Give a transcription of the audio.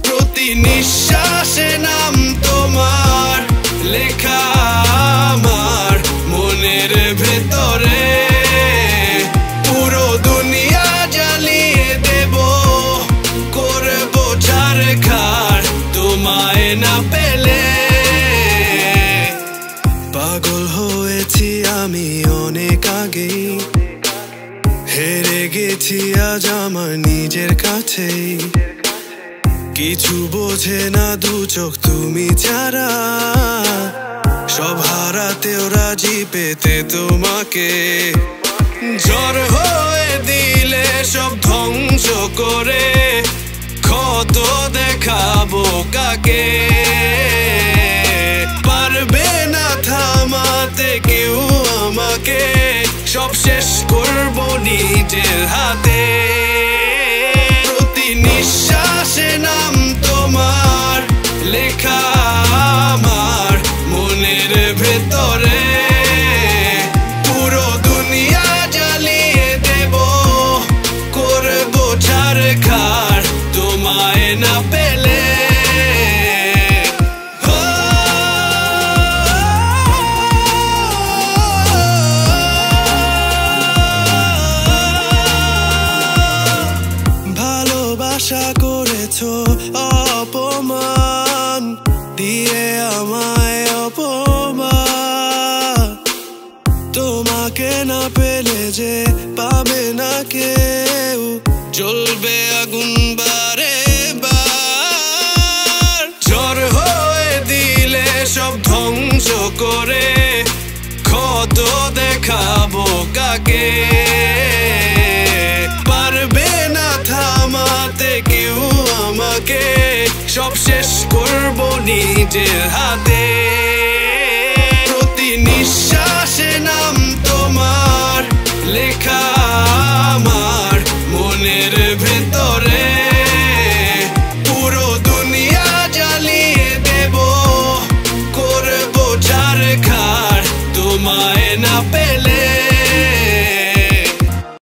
প্রতি নিঃশ্বাসে নাম তোমার লেখা আমার মনের ভেতরে, পুরো দুনিয়া জ্বালিয়ে দেব, করব ছারখার তোমায় না পেলে। পাগল হয়েছি আমি অনেক আগেই, হেরে গেছি আজ আমার নিজের কাছেই। কিছু বোঝে না দু চোখ তুমি ছাড়া, সব হারাতেও রাজি পেতে তোমাকে। ঝড় হয়ে দিলে সব ধ্বংস করে, ক্ষত দেখাবো কাকে? পারবে না থামাতে কেউ আমাকে, সব শেষ করবো নিজের হাতে। প্রতি নিঃশ্বাসে নাম তোমার লেখা আমার মনের ভেতরে, পুরো দুনিয়া জ্বালিয়ে দেব, করব ছারখার তোমায় না পেলে। ভালোবাসা করেছো অপমান দিয়ে আমায়, অপমান। তোমাকে না পেলে যে পাবে না কেউ, জ্বলবে আগুন বারে বার। ঝড় হয়ে দিলে সব ধ্বংস করে, ক্ষত দেখাবো কাকে? পারবে না থামাতে কেউ আমাকে, সব শেষ করবো নিজের হাতে। প্রতি নিঃশ্বাসে নাম তোমার লেখা